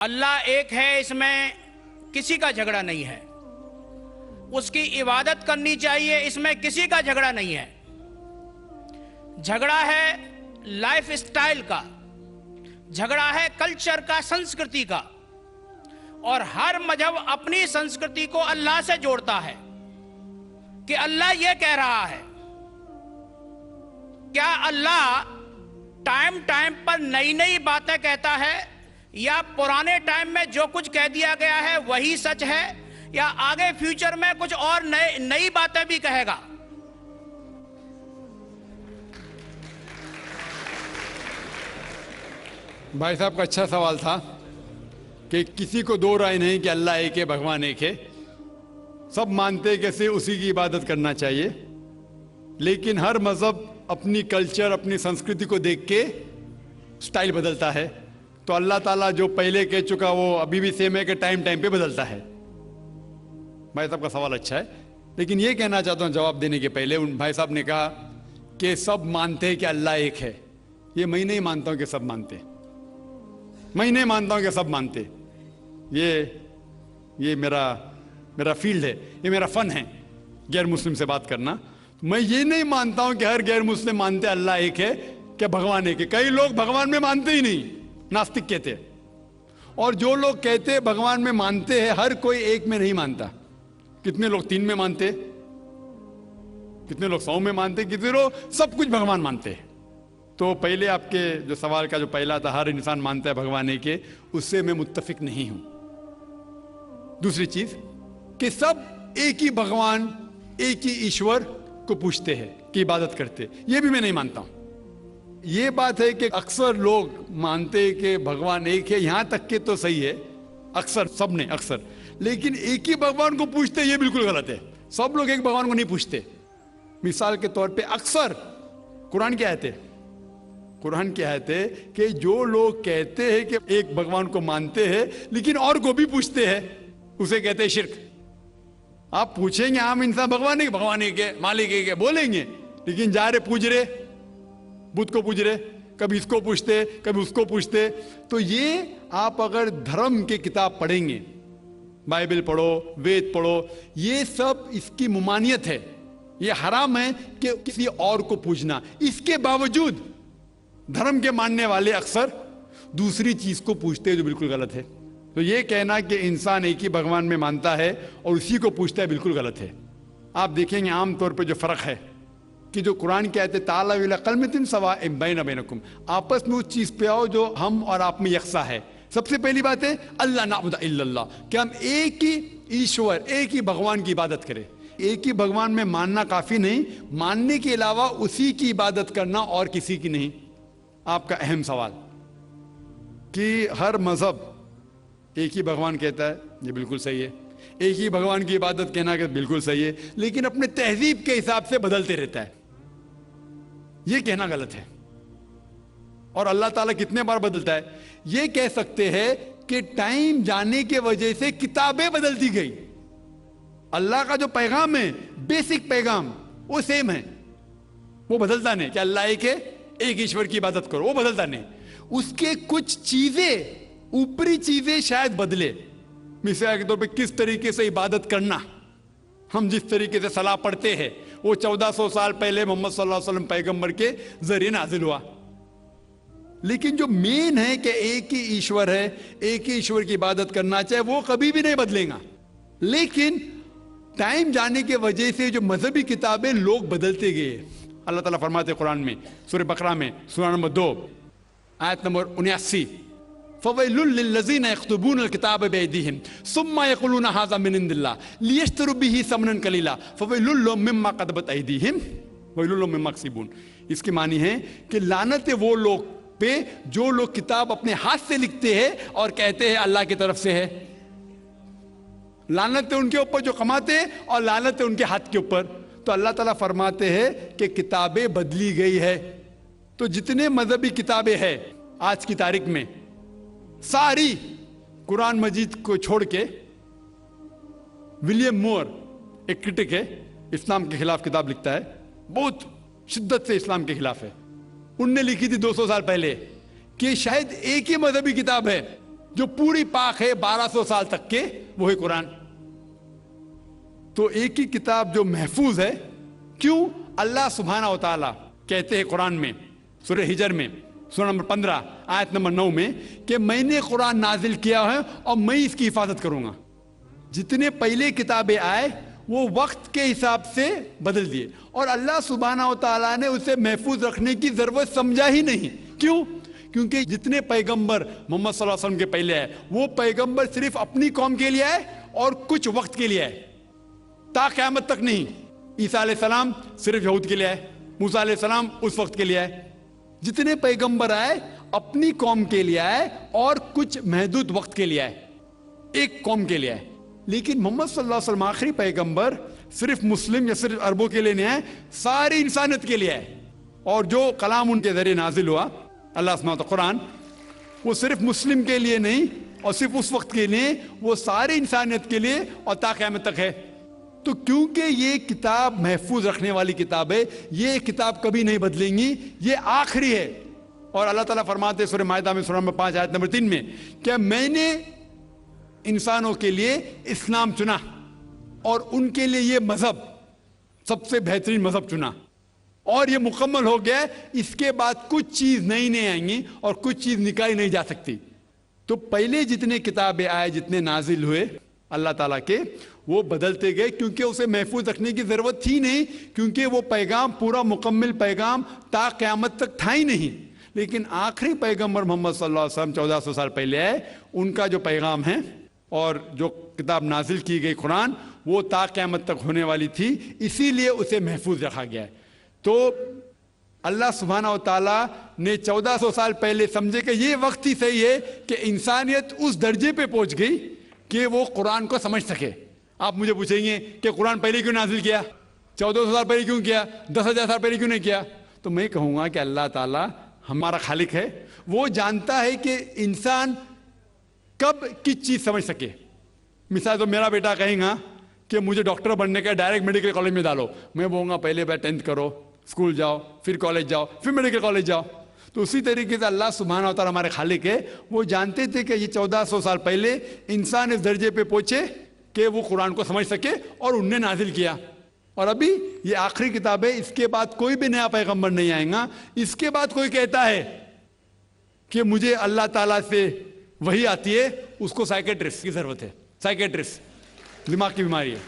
اللہ ایک ہے، اس میں کسی کا جھگڑا نہیں ہے. اس کی عبادت کرنی چاہیے، اس میں کسی کا جھگڑا نہیں ہے. جھگڑا ہے لائف سٹائل کا، جھگڑا ہے کلچر کا، سنسکرتی کا. اور ہر مذہب اپنی سنسکرتی کو اللہ سے جوڑتا ہے کہ اللہ یہ کہہ رہا ہے. کیا اللہ ٹائم پر نئی نئی باتیں کہتا ہے، یا پرانے ٹائم میں جو کچھ کہہ دیا گیا ہے وہی سچ ہے، یا آگے فیوچر میں کچھ اور نئی باتیں بھی کہے گا؟ بھائی صاحب کا اچھا سوال تھا کہ کسی کو دو رائے نہیں کہ اللہ ایک ہے، بھگوان ایک ہے. سب مانتے کیسے اسی کی عبادت کرنا چاہیے، لیکن ہر مذہب اپنی کلچر، اپنی سنسکرتی کو دیکھ کے سٹائل بدلتا ہے. تو اللہ تعالیٰ جو پہلے کہہ چکا وہ ابھی بھی سیم ہے کہ ٹائم پہ بدلتا ہے. بھائی صاحب کا سوال اچھا ہے، لیکن یہ کہنا چاہتا ہوں جواب دینے کے پہلے. ان بھائی صاحب نے کہا کہ سب مانتے ہیں کہ اللہ ایک ہے. یہ میں نہیں مانتا ہوں کہ سب مانتے، میں نہیں مانتا ہوں کہ سب مانتے. یہ میرا فیلڈ ہے، یہ میرا فن ہے غیر مسلم سے بات کرنا. میں یہ نہیں مانتا ہوں کہ ہر غیر مسلم مانتے اللہ ایک ہے، کہ بھگوان ایک ہے. کئی لوگ بھگوان میں مانتے ہی نہیں، ناستک کہتے. اور جو لوگ کہتے بھگوان میں مانتے ہیں، ہر کوئی ایک میں نہیں مانتا. کتنے لوگ 3 میں مانتے، کتنے لوگ 100 میں مانتے، کتنے لوگ سب کچھ بھگوان مانتے. تو پہلے آپ کے جو سوال کا جو پہلا تھا، ہر انسان مانتا ہے بھگوان ایک ہے، اس سے میں متفق نہیں ہوں. دوسری چیز کہ سب ایک ہی بھگوان، ایک ہی ایشور کو پوچھتے ہیں کہ عبادت کرتے، یہ بھی میں نہیں مانتا ہوں. یہ بات ہے کہ اکثر لوگ مانتے کہ بھگوان ایک ہے، یہاں تک کہ تو صحیح ہے، اکثر سب نے اکثر، لیکن ایک ہی بھگوان کو پوچھتے یہ بالکل غلط ہے. سب لوگ ایک بھگوان کو نہیں پوچھتے. مثال کے طور پہ اکثر قرآن کی آیت ہے کہ جو لوگ کہتے ہیں کہ ایک بھگوان کو مانتے ہیں لیکن اور کو بھی پوچھتے ہیں، اسے کہتے ہیں شرک. آپ پوچھیں گے عام انسان بھگوان ایک ہے، مالک ایک ہے بولیں گے، لیکن جا رہے پوچھ رہے بدھ کو پوچھ رہے، کبھی اس کو پوچھتے کبھی اس کو پوچھتے. تو یہ آپ اگر دھرم کی کتاب پڑھیں گے، بائبل پڑھو، وید پڑھو، یہ سب اس کی ممانعت ہے. یہ حرام ہے کہ کسی اور کو پوچھنا. اس کے باوجود دھرم کے ماننے والے اکثر دوسری چیز کو پوچھتے ہیں جو بالکل غلط ہے. تو یہ کہنا کہ انسان ایک ہی بھگوان میں مانتا ہے اور اسی کو پوچھتا ہے بالکل غلط ہے. آپ دیکھیں گے عام طور پہ جو فرق ہے کہ جو قرآن کی آیت ہے تعالیٰ الی کلمۃ سواء بین بینکم، آپس میں اس چیز پہ آؤ جو ہم اور آپ میں یکساں ہے. سب سے پہلی بات ہے اللہ نعبد الا اللہ، کہ ہم ایک ہی ایشور، ایک ہی بھگوان کی عبادت کریں. ایک ہی بھگوان میں ماننا کافی نہیں، ماننے کے علاوہ اسی کی عبادت کرنا اور کسی کی نہیں. آپ کا اہم سوال کہ ہر مذہب ایک ہی بھگوان کہتا ہے، یہ بالکل صحیح ہے. ایک ہی بھگوان کی عبادت کہنا کہ بالکل صحیح ہے، لیکن اپنے تہذیب کے حساب سے بدلتے رہتا ہے، یہ کہنا غلط ہے. اور اللہ تعالیٰ کتنے بار بدلتا ہے؟ یہ کہہ سکتے ہیں کہ ٹائم جانے کی وجہ سے کتابیں بدلتی گئی. اللہ کا جو پیغام ہے، بیسک پیغام، وہ سیم ہے، وہ بدلتا نہیں. کہ اللہ ایک ہے، ایک ایشور کی عبادت کرو، وہ بدلتا نہیں. اس کے کچھ چیزیں، اوپری چیزیں شاید بدلے. مثال کے طور پہ کس طریقے سے عبادت کرنا، ہم جس طریقے سے صلاح پڑھتے ہیں وہ 1400 سال پہلے محمد صلی اللہ علیہ وسلم پیغمبر کے ذریعے نازل ہوا. لیکن جو مین ہے کہ ایک ہی ایشور ہے، ایک ہی ایشور کی عبادت کرنا چاہے، وہ کبھی بھی نہیں بدلے گا. لیکن ٹائم جانے کی وجہ سے جو مذہبی کتابیں لوگ بدلتے گئے. اللہ تعالیٰ فرماتے قرآن میں سورہ بقرہ میں سورہ نمبر 2 آیت نمبر 79، فَوَيْلٌ لِّلَّذِينَ يَكْتُبُونَ الْكِتَابَ بِأَيْدِيهِمْ ثُمَّ يَقُولُونَ هَٰذَا مِنْ عِندِ اللَّهِ لِيَشْتَرُوا بِهِ ثَمَنًا قَلِيلًا فَوَيْلٌ لَّهُم مِّمَّا كَتَبَتْ أَيْدِيهِمْ وَوَيْلٌ لَّهُم مِّمَّا يَكْسِبُونَ. اس کی معنی ہے کہ لعنت ہے وہ لوگ پہ جو لوگ کتاب اپنے ہاتھ سے لکھتے ہیں اور کہتے ہیں اللہ کی طرف سے ہے. لعنت ہے ان کے اوپر جو کماتے ہیں، اور لعنت ہے ان کے ہاتھ کے اوپر. تو اللہ تعالیٰ فرماتے ہیں کہ کتابیں بدلی گئی ہے. تو جتنے مذہبی کتابیں ہیں آج کی تاریخ میں، ساری قرآن مجید کو چھوڑ کے، ولیم مور ایک کرٹک ہے، اسلام کے خلاف کتاب لکھتا ہے، بہت شدت سے اسلام کے خلاف ہے. ان نے لکھی تھی 200 سال پہلے کہ شاید ایک ہی مذہبی کتاب ہے جو پوری پاک ہے 1200 سال تک کے، وہ ہے قرآن. تو ایک ہی کتاب جو محفوظ ہے. کیوں؟ اللہ سبحانہ و تعالیٰ کہتے ہیں قرآن میں سورہ ہجر میں سورہ نمبر 15 آیت نمبر 9 میں کہ میں نے قرآن نازل کیا ہے اور میں اس کی حفاظت کروں گا. جتنے پہلے کتابیں آئے وہ وقت کے حساب سے بدل دیے، اور اللہ سبحانہ و تعالیٰ نے اسے محفوظ رکھنے کی ضرورت سمجھا ہی نہیں. کیوں؟ کیونکہ جتنے پیغمبر محمد صلی اللہ علیہ وسلم کے پہلے آئے وہ پیغمبر صرف اپنی قوم کے لیے آئے اور کچھ وقت کے لیے آئے، تا قیامت تک نہیں. عیسیٰ علیہ السلام صرف یہود کے لیے آئے، موسیٰ علیہ السلام اس وقت کے لیے آئے. جتنے پیغمبر آئے اپنی قوم کے لیے آئے اور کچھ محدود وقت کے لیے آئے، ایک قوم کے لیے آئے. لیکن محمد صلی اللہ علیہ وسلم آخری پیغمبر صرف مسلم یا صرف عربوں کے لیے نہیں آئے، ساری انسانیت کے لیے آئے. اور جو کلام ان کے ذریعے نازل ہوا اللہ سبحانہ قرآن، وہ صرف مسلم کے لیے نہیں اور صرف اس وقت کے لیے، وہ ساری انسانیت کے لیے اور تا قیامت تک ہے. تو کیونکہ یہ کتاب محفوظ رکھنے والی کتاب ہے، یہ کتاب کبھی نہیں بدلیں گی، یہ آخری ہے. اور اللہ تعالیٰ فرماتے سورہ مائدہ میں سورہ نمبر 5 آیت نمبر 3 میں کہ میں نے انسانوں کے لیے اسلام چنا اور ان کے لیے یہ مذہب سب سے بہترین مذہب چنا، اور یہ مکمل ہو گیا. اس کے بعد کچھ چیز نئی نہیں آئیں گی اور کچھ چیز نکالی نہیں جا سکتی. تو پہلے جتنے کتابیں آئے، جتنے نازل ہوئے اللہ تعالیٰ کے، وہ بدلتے گئے کیونکہ اسے محفوظ رکھنے کی ضرورت تھی نہیں، کیونکہ وہ پیغام پورا مکمل پیغام تا قیامت تک تھا ہی نہیں. لیکن آخری پیغمبر محمد صلی اللہ علیہ وسلم 1400 سال پہلے آئے، ان کا جو پیغام ہے اور جو کتاب نازل کی گئی قرآن، وہ تا قیامت تک ہونے والی تھی، اسی لیے اسے محفوظ رکھا گیا ہے. تو اللہ سبحانہ و تعالیٰ نے 1400 سال پہلے سمجھے کہ یہ وقت ہی صحیح ہے کہ انسانیت اس درجے پہ پہنچ گئی کہ وہ قرآن کو سمجھ سکے. آپ مجھے پوچھیں گے کہ قرآن پہلے کیوں نازل کیا، 1400 سال پہلے کیوں کیا، 10,000 سال پہلے کیوں نہیں کیا؟ تو میں کہوں گا کہ اللہ تعالیٰ ہمارا خالق ہے، وہ جانتا ہے کہ انسان کب کس چیز سمجھ سکے. مثال تو میرا بیٹا کہیں گا کہ مجھے ڈاکٹر بننے کا ڈائریکٹ میڈیکل کالج میں ڈالو، میں بولوں گا پہلے 10th کرو، اسکول جاؤ، پھر کالج جاؤ، پھر میڈیکل کالج جاؤ. تو اسی طریقے سے اللہ سبحانہ و تعالیٰ ہمارے خالق ہے، وہ جانتے تھے کہ یہ 1400 سال پہلے انسان اس درجے پہ پہنچے کہ وہ قرآن کو سمجھ سکے، اور انہوں نے نازل کیا. اور ابھی یہ آخری کتاب ہے، اس کے بعد کوئی بھی نیا پیغمبر نہیں آئے گا. اس کے بعد کوئی کہتا ہے کہ مجھے اللہ تعالیٰ سے وہی آتی ہے، اس کو سائیکیٹرسٹ کی ضرورت ہے. سائیکیٹرسٹ دماغ کی بیماری ہے.